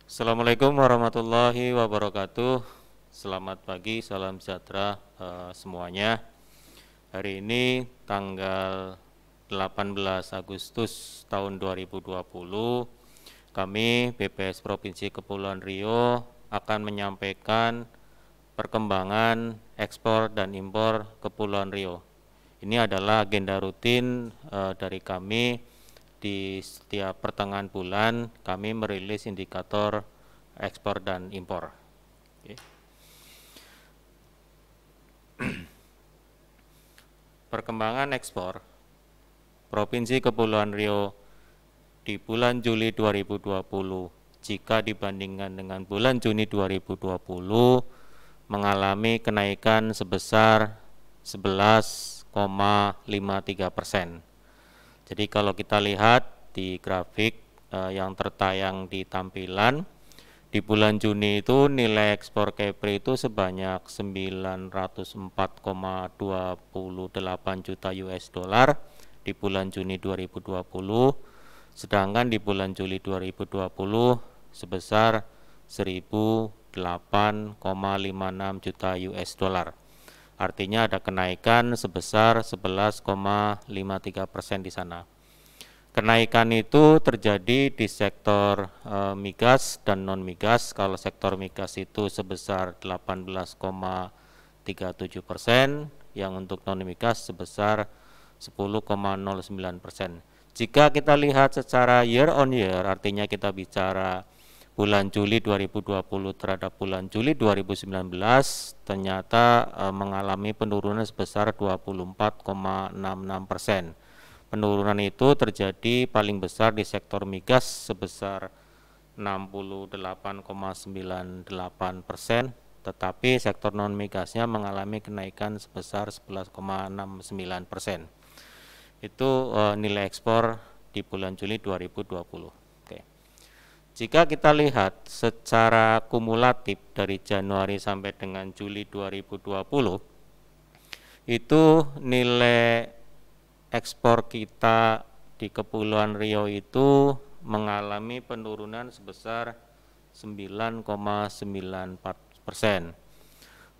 Assalamualaikum warahmatullahi wabarakatuh. Selamat pagi, salam sejahtera semuanya. Hari ini tanggal 18 Agustus tahun 2020, kami BPS Provinsi Kepulauan Riau akan menyampaikan perkembangan ekspor dan impor Kepulauan Riau. Ini adalah agenda rutin dari kami. Di setiap pertengahan bulan kami merilis indikator ekspor dan impor. Oke. Perkembangan ekspor Provinsi Kepulauan Riau di bulan Juli 2020 jika dibandingkan dengan bulan Juni 2020 mengalami kenaikan sebesar 11,53%. Jadi kalau kita lihat di grafik yang tertayang di tampilan, di bulan Juni itu nilai ekspor Kepri itu sebanyak 904,28 juta US dollar di bulan Juni 2020, sedangkan di bulan Juli 2020 sebesar 1008,56 juta US dollar. Artinya ada kenaikan sebesar 11,53% di sana. Kenaikan itu terjadi di sektor migas dan non-migas. Kalau sektor migas itu sebesar 18,37%, yang untuk non-migas sebesar 10,09%. Jika kita lihat secara year on year, artinya kita bicara bulan Juli 2020 terhadap bulan Juli 2019 ternyata mengalami penurunan sebesar 24,66%. Penurunan itu terjadi paling besar di sektor migas sebesar 68,98%, tetapi sektor non migasnya mengalami kenaikan sebesar 11,69%. Itu nilai ekspor di bulan Juli 2020. Jika kita lihat secara kumulatif dari Januari sampai dengan Juli 2020, itu nilai ekspor kita di Kepulauan Riau itu mengalami penurunan sebesar 9,94%.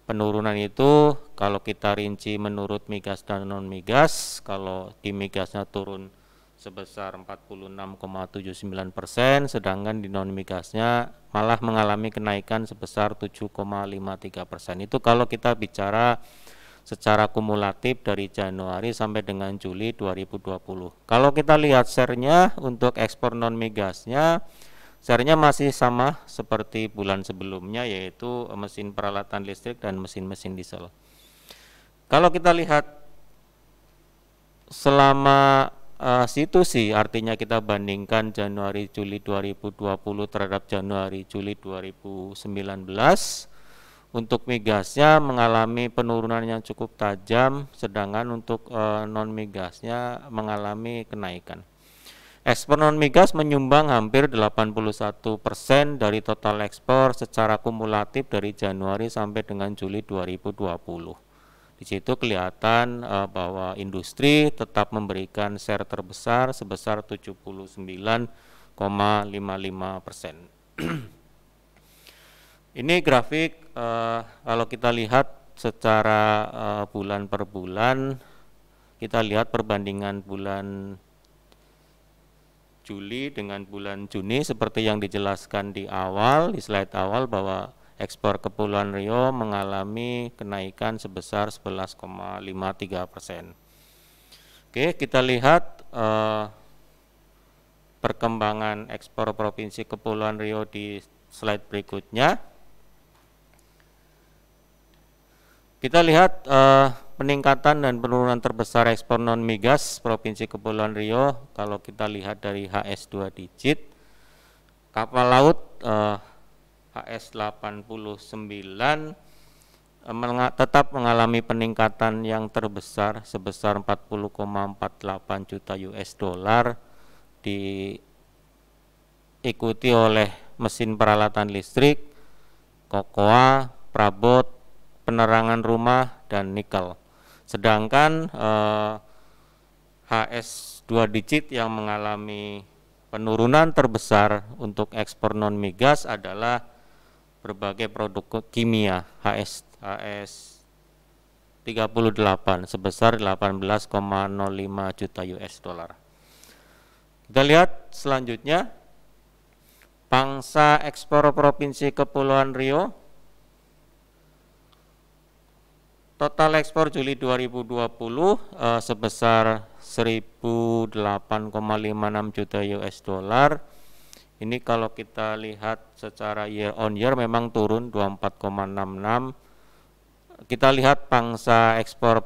Penurunan itu kalau kita rinci menurut migas dan non migas, kalau di migasnya turun sebesar 46,79%, sedangkan di non migasnya malah mengalami kenaikan sebesar 7,53%. Itu kalau kita bicara secara kumulatif dari Januari sampai dengan Juli 2020. Kalau kita lihat share-nya untuk ekspor non migasnya, share-nya masih sama seperti bulan sebelumnya, yaitu mesin peralatan listrik dan mesin-mesin diesel. Kalau kita lihat selama situasi, artinya kita bandingkan Januari Juli 2020 terhadap Januari Juli 2019, untuk migasnya mengalami penurunan yang cukup tajam, sedangkan untuk non migasnya mengalami kenaikan. Ekspor non migas menyumbang hampir 81% dari total ekspor secara kumulatif dari Januari sampai dengan Juli 2020. Di situ kelihatan bahwa industri tetap memberikan share terbesar sebesar 79,55%. Ini grafik kalau kita lihat secara bulan per bulan, kita lihat perbandingan bulan Juli dengan bulan Juni seperti yang dijelaskan di awal, di slide awal, bahwa ekspor Kepulauan Riau mengalami kenaikan sebesar 11,53%. Oke, kita lihat perkembangan ekspor Provinsi Kepulauan Riau di slide berikutnya. Kita lihat peningkatan dan penurunan terbesar ekspor non migas Provinsi Kepulauan Riau. Kalau kita lihat dari HS 2 digit, kapal laut HS 89 tetap mengalami peningkatan yang terbesar sebesar 40,48 juta US dollar, diikuti oleh mesin peralatan listrik, kokoa, perabot, penerangan rumah, dan nikel. Sedangkan HS 2 digit yang mengalami penurunan terbesar untuk ekspor non migas adalah berbagai produk kimia HS 38 sebesar 18,05 juta US dollar. Kita lihat selanjutnya pangsa ekspor Provinsi Kepulauan Riau. Total ekspor Juli 2020 sebesar 1.008,56 juta US dollar. Ini kalau kita lihat secara year on year memang turun 24,66. Kita lihat pangsa ekspor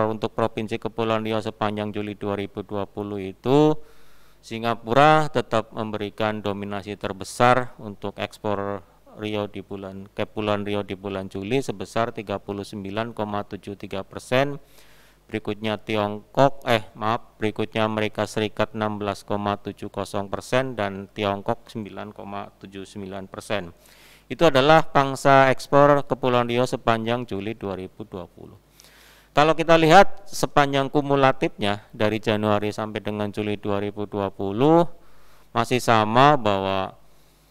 untuk Provinsi Kepulauan Riau sepanjang Juli 2020 itu Singapura tetap memberikan dominasi terbesar untuk ekspor Kepulauan Riau di bulan Juli sebesar 39,73%. Berikutnya Amerika Serikat 16,70% dan Tiongkok 9,79%. Itu adalah pangsa ekspor Kepulauan Riau sepanjang Juli 2020. Kalau kita lihat sepanjang kumulatifnya dari Januari sampai dengan Juli 2020 masih sama bahwa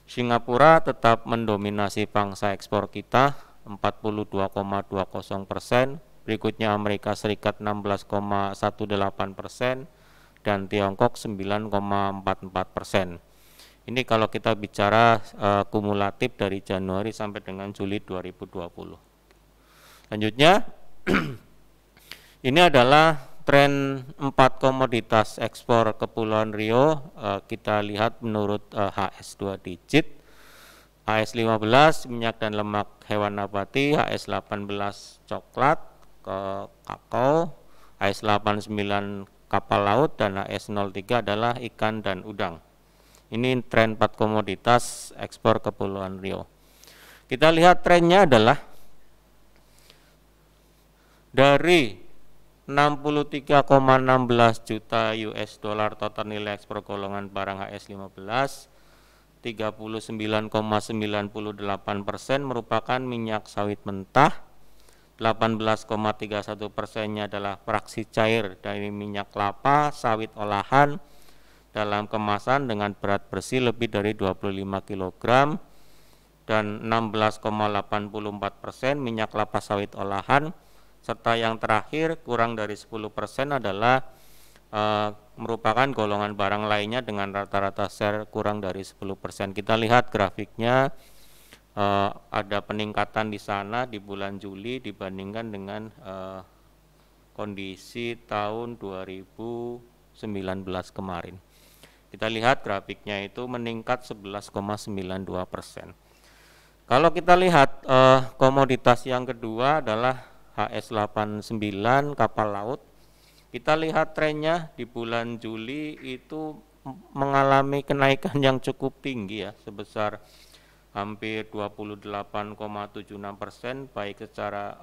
Singapura tetap mendominasi pangsa ekspor kita 42,20%, berikutnya Amerika Serikat 16,18% dan Tiongkok 9,44%. Ini kalau kita bicara kumulatif dari Januari sampai dengan Juli 2020. Selanjutnya ini adalah tren 4 komoditas ekspor Kepulauan Riau. Kita lihat menurut HS 2 digit, HS 15 minyak dan lemak hewan nabati, HS 18 coklat, kakao, HS 89 kapal laut, dan HS 03 adalah ikan dan udang. Ini tren 4 komoditas ekspor Kepulauan Riau. Kita lihat trennya adalah dari 63,16 juta US dollar total nilai ekspor golongan barang HS 15, 39,98% merupakan minyak sawit mentah, 18,31%-nya adalah fraksi cair dari minyak kelapa sawit olahan dalam kemasan dengan berat bersih lebih dari 25 kg, dan 16,84% minyak kelapa sawit olahan, serta yang terakhir kurang dari 10% adalah merupakan golongan barang lainnya dengan rata-rata share kurang dari 10%. Kita lihat grafiknya, ada peningkatan di sana di bulan Juli dibandingkan dengan kondisi tahun 2019 kemarin. Kita lihat grafiknya itu meningkat 11,92%. Kalau kita lihat komoditas yang kedua adalah HS 89 kapal laut. Kita lihat trennya di bulan Juli itu mengalami kenaikan yang cukup tinggi ya, sebesar hampir 28,76%, baik secara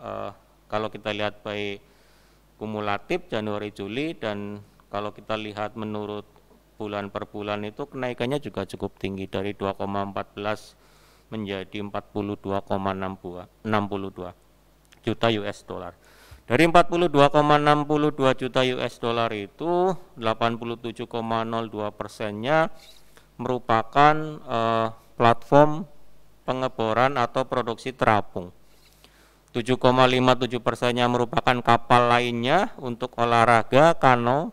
kalau kita lihat baik kumulatif Januari Juli, dan kalau kita lihat menurut bulan per bulan itu kenaikannya juga cukup tinggi dari 2,14 menjadi 42,62 juta US dollar. Dari 42,62 juta US dollar itu 87,02%-nya merupakan platform pengeboran atau produksi terapung. 7,57%-nya merupakan kapal lainnya untuk olahraga kano,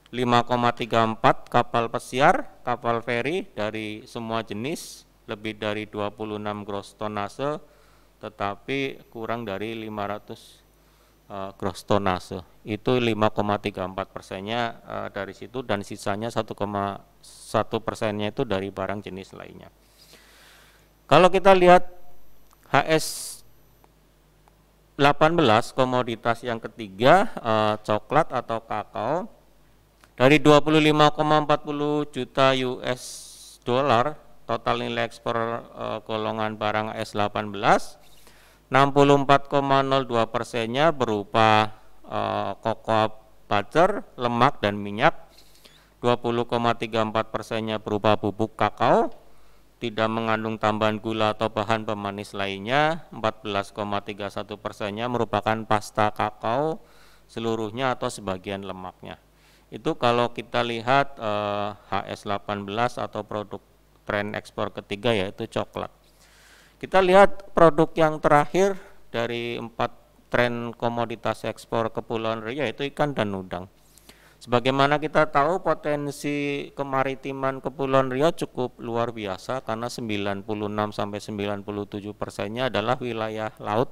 5,34 kapal pesiar, kapal feri dari semua jenis, lebih dari 26 gross tonnase, tetapi kurang dari 500 gross tonnase. Itu 5,34%-nya dari situ, dan sisanya 1,1%-nya itu dari barang jenis lainnya. Kalau kita lihat HS 18 komoditas yang ketiga, coklat atau kakao, dari 25,40 juta US dollar total nilai ekspor golongan barang HS 18, 64,02%-nya berupa cocoa butter, lemak dan minyak, 20,34%-nya berupa bubuk kakao, tidak mengandung tambahan gula atau bahan pemanis lainnya, 14,31%-nya merupakan pasta kakao seluruhnya atau sebagian lemaknya. Itu kalau kita lihat HS18 atau produk tren ekspor ketiga yaitu coklat. Kita lihat produk yang terakhir dari 4 tren komoditas ekspor Kepulauan Riau yaitu ikan dan udang. Sebagaimana kita tahu potensi kemaritiman Kepulauan Riau cukup luar biasa karena 96 sampai 97%-nya adalah wilayah laut.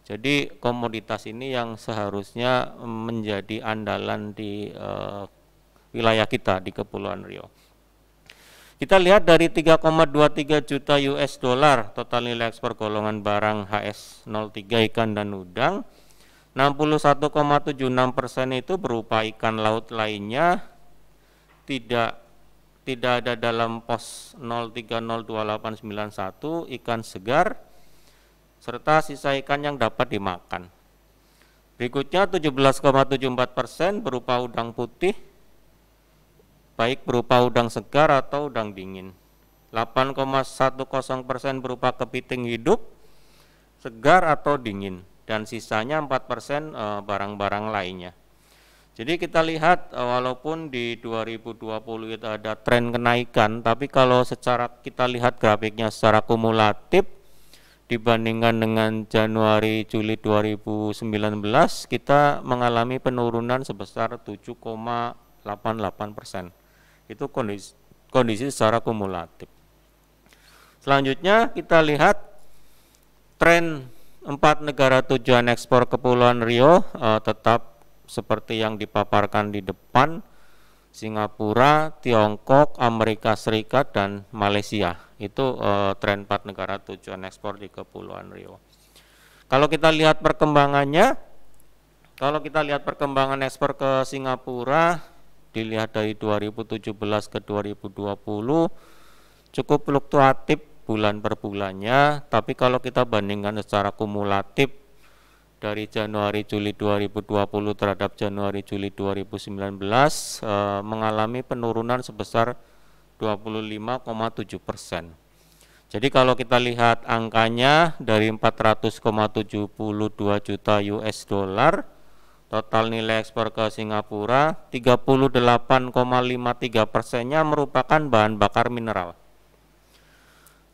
Jadi komoditas ini yang seharusnya menjadi andalan di wilayah kita di Kepulauan Riau. Kita lihat dari 3,23 juta US dollar total nilai ekspor golongan barang HS03 ikan dan udang, 61,76% itu berupa ikan laut lainnya, tidak ada dalam pos 03028891 ikan segar, serta sisa ikan yang dapat dimakan. Berikutnya 17,74% berupa udang putih, baik berupa udang segar atau udang dingin. 8,10% berupa kepiting hidup, segar atau dingin, dan sisanya 4% barang-barang lainnya. Jadi kita lihat walaupun di 2020 itu ada tren kenaikan, tapi kalau kita lihat grafiknya secara kumulatif dibandingkan dengan Januari Juli 2019, kita mengalami penurunan sebesar 7,88%. Itu kondisi secara kumulatif. Selanjutnya kita lihat tren 4 negara tujuan ekspor Kepulauan Riau tetap seperti yang dipaparkan di depan, Singapura, Tiongkok, Amerika Serikat, dan Malaysia. Itu tren 4 negara tujuan ekspor di Kepulauan Riau. Kalau kita lihat perkembangannya, ekspor ke Singapura dilihat dari 2017 ke 2020 cukup fluktuatif bulan per bulannya, tapi kalau kita bandingkan secara kumulatif dari Januari Juli 2020 terhadap Januari Juli 2019 mengalami penurunan sebesar 25,7%. Jadi kalau kita lihat angkanya dari 400,72 juta US dollar, total nilai ekspor ke Singapura 38,53%-nya merupakan bahan bakar mineral.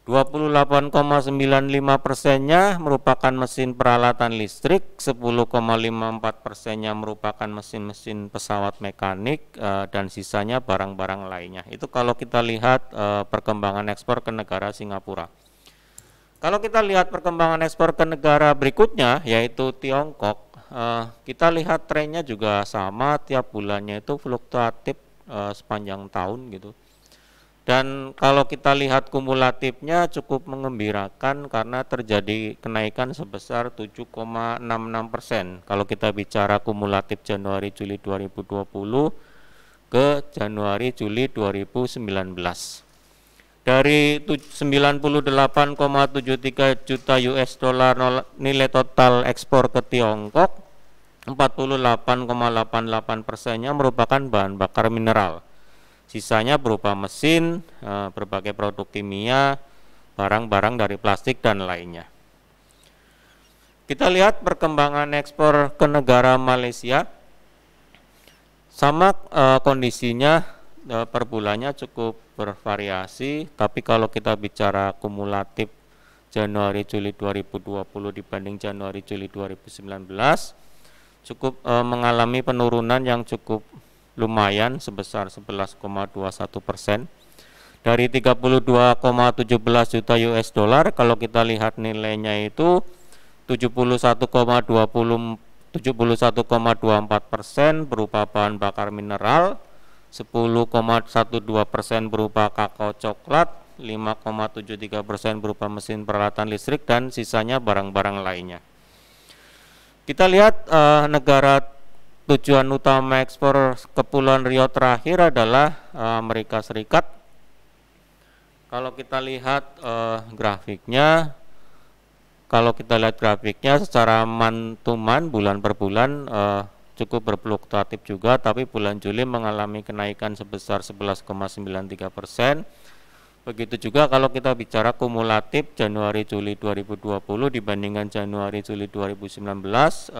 28,95%-nya merupakan mesin peralatan listrik, 10,54%-nya merupakan mesin-mesin pesawat mekanik, dan sisanya barang-barang lainnya. Itu kalau kita lihat perkembangan ekspor ke negara Singapura. Kalau kita lihat perkembangan ekspor ke negara berikutnya yaitu Tiongkok, kita lihat trennya juga sama, tiap bulannya itu fluktuatif sepanjang tahun gitu. Dan kalau kita lihat kumulatifnya cukup mengembirakan karena terjadi kenaikan sebesar 7,66%. Kalau kita bicara kumulatif Januari Juli 2020 ke Januari Juli 2019. Dari 98,73 juta US dollar nilai total ekspor ke Tiongkok, 48,88%-nya merupakan bahan bakar mineral. Sisanya berupa mesin, berbagai produk kimia, barang-barang dari plastik, dan lainnya. Kita lihat perkembangan ekspor ke negara Malaysia. Sama kondisinya per bulannya cukup bervariasi, tapi kalau kita bicara kumulatif Januari Juli 2020 dibanding Januari Juli 2019 cukup mengalami penurunan yang cukup lumayan sebesar 11,21%. Dari 32,17 juta US dollar, kalau kita lihat nilainya itu 71,24% berupa bahan bakar mineral, 10,12% berupa kakao coklat, 5,73% berupa mesin peralatan listrik, dan sisanya barang-barang lainnya. Kita lihat negara tujuan utama ekspor Kepulauan Riau terakhir adalah Amerika Serikat. Kalau kita lihat grafiknya, secara month-to-month, bulan per bulan cukup berfluktuatif juga, tapi bulan Juli mengalami kenaikan sebesar 11,93%. Begitu juga kalau kita bicara kumulatif Januari Juli 2020 dibandingkan Januari Juli 2019,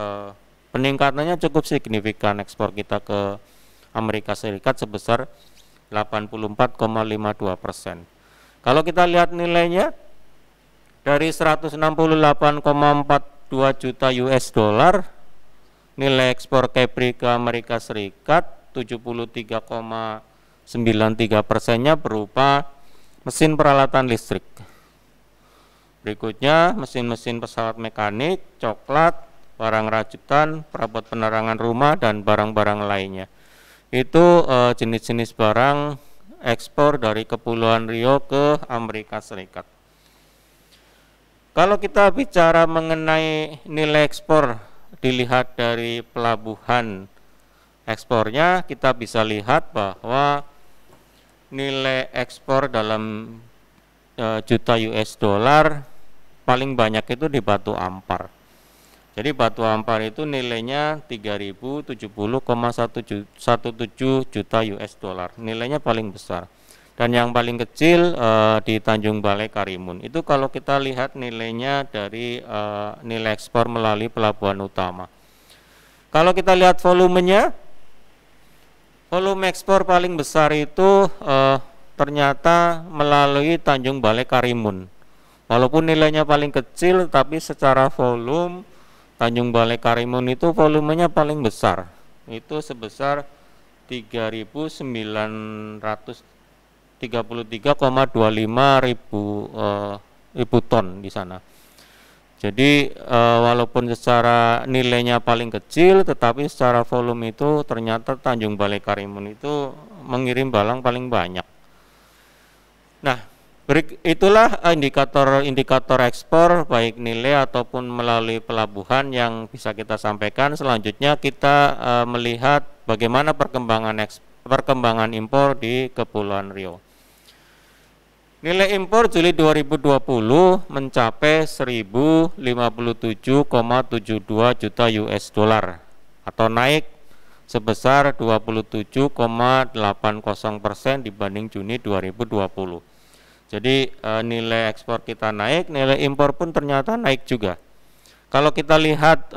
peningkatannya cukup signifikan ekspor kita ke Amerika Serikat sebesar 84,52%. Kalau kita lihat nilainya dari 168,42 juta US dollar, nilai ekspor Kepri ke Amerika Serikat 73,93%-nya berupa mesin peralatan listrik. Berikutnya mesin-mesin pesawat mekanik, coklat, barang rajutan, perabot penerangan rumah, dan barang-barang lainnya. Itu jenis-jenis barang ekspor dari Kepulauan Riau ke Amerika Serikat. Kalau kita bicara mengenai nilai ekspor dilihat dari pelabuhan ekspornya, kita bisa lihat bahwa nilai ekspor dalam juta US dollar paling banyak itu di Batu Ampar. Jadi Batu Ampar itu nilainya 3.070,17 juta US dollar. Nilainya paling besar. Dan yang paling kecil di Tanjung Balai Karimun. Itu kalau kita lihat nilainya dari nilai ekspor melalui pelabuhan utama. Kalau kita lihat volumenya, volume ekspor paling besar itu ternyata melalui Tanjung Balai Karimun. Walaupun nilainya paling kecil, tapi secara volume Tanjung Balai Karimun itu volumenya paling besar. Itu sebesar 3.933,25 ribu ton di sana. Jadi walaupun secara nilainya paling kecil, tetapi secara volume itu ternyata Tanjung Balai Karimun itu mengirim barang paling banyak. Nah, itulah indikator ekspor baik nilai ataupun melalui pelabuhan yang bisa kita sampaikan. Selanjutnya kita melihat bagaimana perkembangan impor di Kepulauan Riau. Nilai impor Juli 2020 mencapai 1.057,72 juta US dollar atau naik sebesar 27,80% dibanding Juni 2020. Jadi nilai ekspor kita naik, nilai impor pun ternyata naik juga. Kalau kita lihat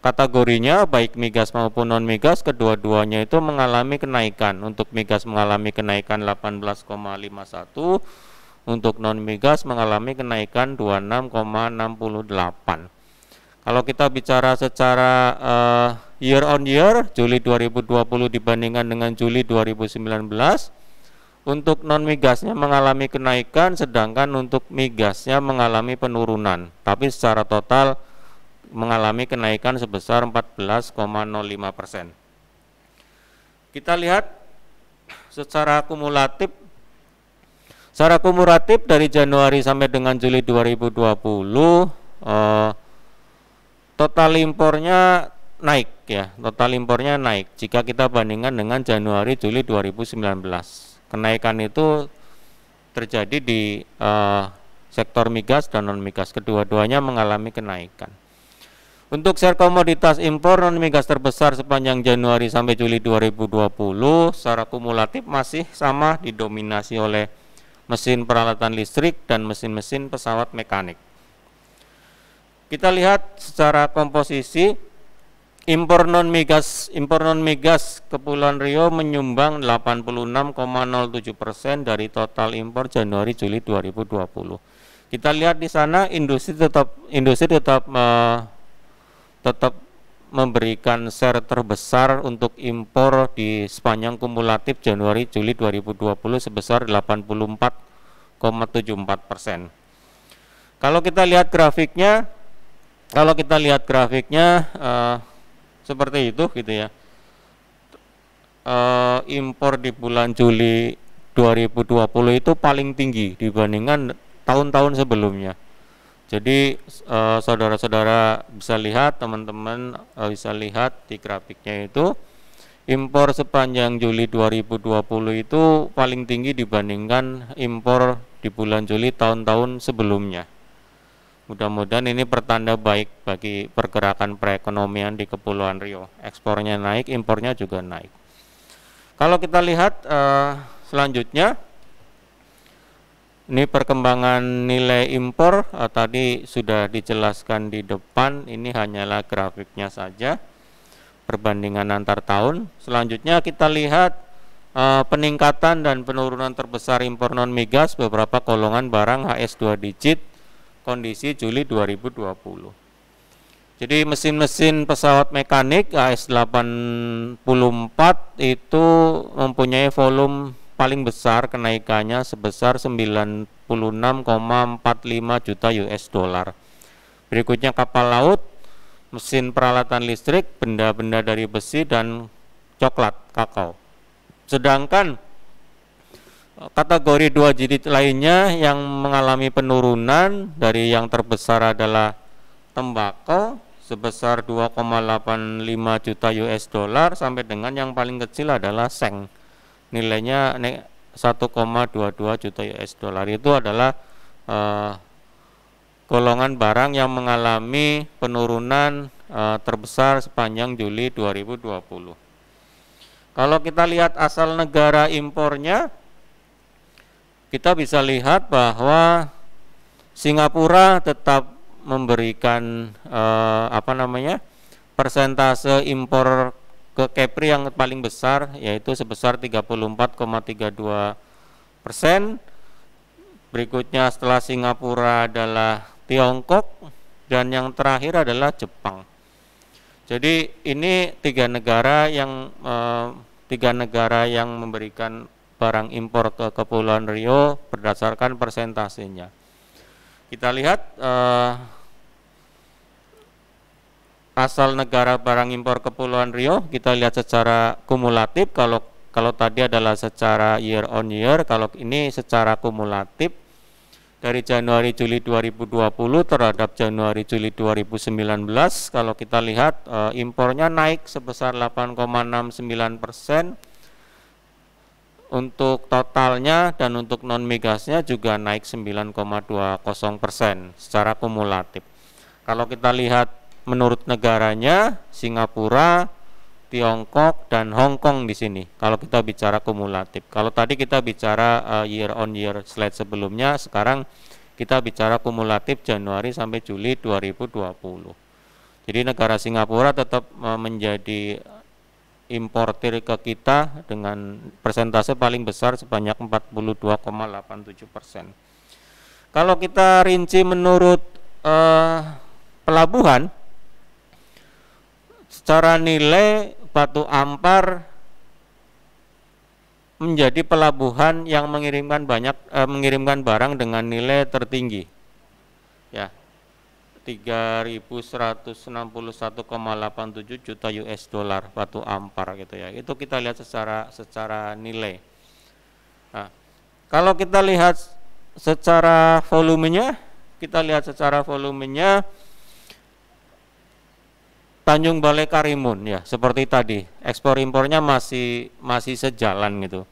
kategorinya baik migas maupun non migas, kedua-duanya itu mengalami kenaikan. Untuk migas mengalami kenaikan 18,51, untuk non migas mengalami kenaikan 26,68. Kalau kita bicara secara year on year, Juli 2020 dibandingkan dengan Juli 2019, untuk non migasnya mengalami kenaikan, sedangkan untuk migasnya mengalami penurunan. Tapi secara total mengalami kenaikan sebesar 14,05%. Kita lihat secara kumulatif. Secara kumulatif dari Januari sampai dengan Juli 2020, total impornya naik ya. Total impornya naik jika kita bandingkan dengan Januari Juli 2019. Kenaikan itu terjadi di sektor migas dan non migas, kedua-duanya mengalami kenaikan. Untuk share komoditas impor non migas terbesar sepanjang Januari sampai Juli 2020 secara kumulatif masih sama, didominasi oleh mesin peralatan listrik dan mesin-mesin pesawat mekanik. Kita lihat secara komposisi. Impor non migas Kepulauan Riau menyumbang 86,07% dari total impor Januari Juli 2020. Kita lihat di sana industri tetap memberikan share terbesar untuk impor di sepanjang kumulatif Januari Juli 2020 sebesar 84,74%. Kalau kita lihat grafiknya, seperti itu gitu ya. Impor di bulan Juli 2020 itu paling tinggi dibandingkan tahun-tahun sebelumnya. Jadi saudara-saudara bisa lihat, teman-teman bisa lihat di grafiknya itu, impor sepanjang Juli 2020 itu paling tinggi dibandingkan impor di bulan Juli tahun-tahun sebelumnya. Mudah-mudahan ini pertanda baik bagi pergerakan perekonomian di Kepulauan Riau. Ekspornya naik, impornya juga naik. Kalau kita lihat selanjutnya, ini perkembangan nilai impor tadi sudah dijelaskan di depan, ini hanyalah grafiknya saja. perbandingan antar tahun. Selanjutnya kita lihat peningkatan dan penurunan terbesar impor non migas beberapa golongan barang HS 2 digit kondisi Juli 2020. Jadi mesin-mesin pesawat mekanik AS84 itu mempunyai volume paling besar kenaikannya sebesar 96,45 juta US dollar. Berikutnya kapal laut, mesin peralatan listrik, benda-benda dari besi, dan coklat, kakao. Sedangkan kategori 2 jilid lainnya yang mengalami penurunan dari yang terbesar adalah tembakau sebesar 2,85 juta US dollar sampai dengan yang paling kecil adalah seng. Nilainya 1,22 juta US dollar. Itu adalah golongan barang yang mengalami penurunan terbesar sepanjang Juli 2020. Kalau kita lihat asal negara impornya, kita bisa lihat bahwa Singapura tetap memberikan persentase impor ke Kepri yang paling besar, yaitu sebesar 34,32%. Berikutnya setelah Singapura adalah Tiongkok, dan yang terakhir adalah Jepang. Jadi ini tiga negara yang memberikan barang impor ke Kepulauan Riau berdasarkan persentasenya. Kita lihat asal negara barang impor Kepulauan Riau, kita lihat secara kumulatif. Kalau tadi adalah secara year on year, kalau ini secara kumulatif dari Januari Juli 2020 terhadap Januari Juli 2019. Kalau kita lihat impornya naik sebesar 8,69%. Untuk totalnya dan untuk non migasnya juga naik 9,20% secara kumulatif. Kalau kita lihat menurut negaranya, Singapura, Tiongkok, dan Hong Kong di sini. Kalau kita bicara kumulatif. Kalau tadi kita bicara year on year slide sebelumnya, sekarang kita bicara kumulatif Januari sampai Juli 2020. Jadi negara Singapura tetap menjadi importir ke kita dengan persentase paling besar sebanyak 42,87%. Kalau kita rinci menurut pelabuhan, secara nilai Batu Ampar menjadi pelabuhan yang mengirimkan barang dengan nilai tertinggi, ya, 3.161,87 juta US dollar Batu Ampar gitu ya. Itu kita lihat secara nilai. Nah, kalau kita lihat secara volumenya, Tanjung Balai Karimun ya, seperti tadi, ekspor impornya masih sejalan gitu.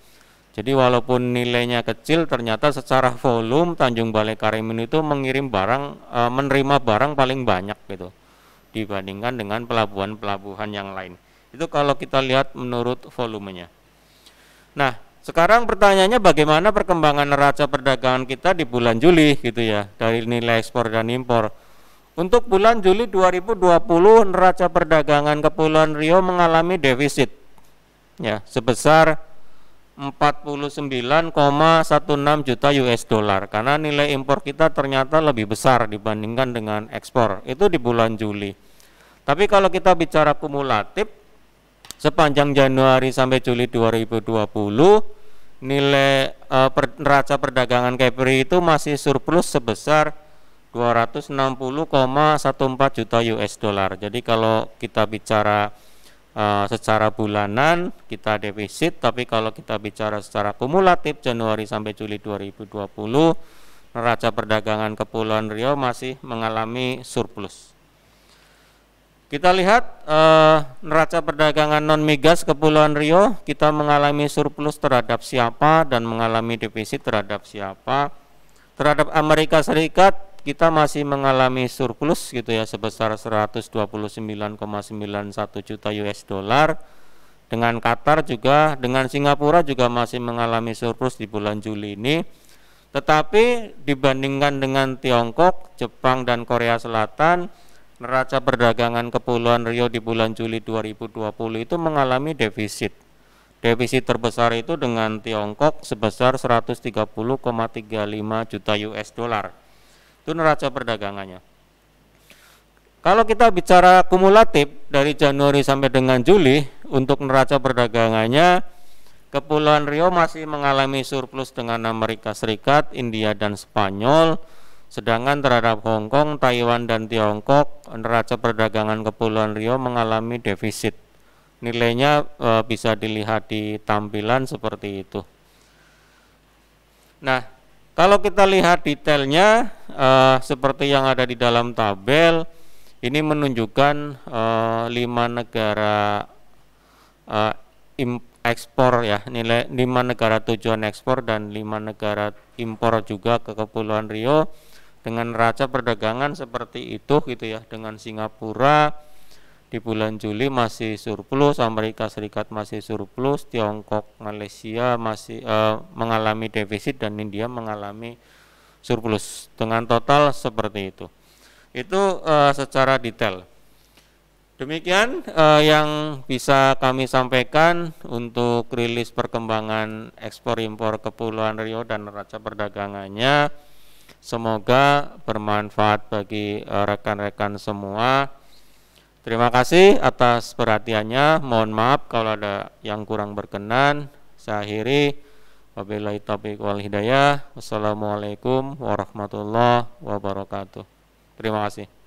Jadi walaupun nilainya kecil, ternyata secara volume Tanjung Balai Karimun itu menerima barang paling banyak gitu dibandingkan dengan pelabuhan-pelabuhan yang lain. Itu kalau kita lihat menurut volumenya. Nah, sekarang pertanyaannya bagaimana perkembangan neraca perdagangan kita di bulan Juli gitu ya, dari nilai ekspor dan impor. Untuk bulan Juli 2020 neraca perdagangan Kepulauan Riau mengalami defisit ya sebesar 49,16 juta US dollar karena nilai impor kita ternyata lebih besar dibandingkan dengan ekspor. Itu di bulan Juli. Tapi kalau kita bicara kumulatif sepanjang Januari sampai Juli 2020, nilai neraca perdagangan Kepri itu masih surplus sebesar 260,14 juta US dollar. Jadi kalau kita bicara secara bulanan kita defisit, tapi kalau kita bicara secara kumulatif Januari sampai Juli 2020, neraca perdagangan Kepulauan Riau masih mengalami surplus. Kita lihat neraca perdagangan non migas Kepulauan Riau, kita mengalami surplus terhadap siapa dan mengalami defisit terhadap siapa. Terhadap Amerika Serikat kita masih mengalami surplus gitu ya sebesar 129,91 juta US dollar. Dengan Qatar juga, dengan Singapura juga masih mengalami surplus di bulan Juli ini. Tetapi dibandingkan dengan Tiongkok, Jepang dan Korea Selatan, neraca perdagangan Kepulauan Riau di bulan Juli 2020 itu mengalami defisit. Defisit terbesar itu dengan Tiongkok sebesar 130,35 juta US dollar. Itu neraca perdagangannya. Kalau kita bicara kumulatif dari Januari sampai dengan Juli, untuk neraca perdagangannya Kepulauan Riau masih mengalami surplus dengan Amerika Serikat, India, dan Spanyol. Sedangkan terhadap Hong Kong, Taiwan, dan Tiongkok, neraca perdagangan Kepulauan Riau mengalami defisit. Nilainya bisa dilihat di tampilan seperti itu. Nah, kalau kita lihat detailnya seperti yang ada di dalam tabel, ini menunjukkan 5 negara ekspor ya, nilai 5 negara tujuan ekspor dan 5 negara impor juga ke Kepulauan Riau dengan neraca perdagangan seperti itu gitu ya. Dengan Singapura di bulan Juli masih surplus, Amerika Serikat masih surplus, Tiongkok, Malaysia masih mengalami defisit, dan India mengalami surplus. Dengan total seperti itu. Itu secara detail. Demikian yang bisa kami sampaikan untuk rilis perkembangan ekspor impor Kepulauan Riau dan neraca perdagangannya. Semoga bermanfaat bagi rekan-rekan semua. Terima kasih atas perhatiannya. Mohon maaf kalau ada yang kurang berkenan. Saya akhiri. Wabillahi taufiq wal hidayah. Wassalamualaikum warahmatullahi wabarakatuh. Terima kasih.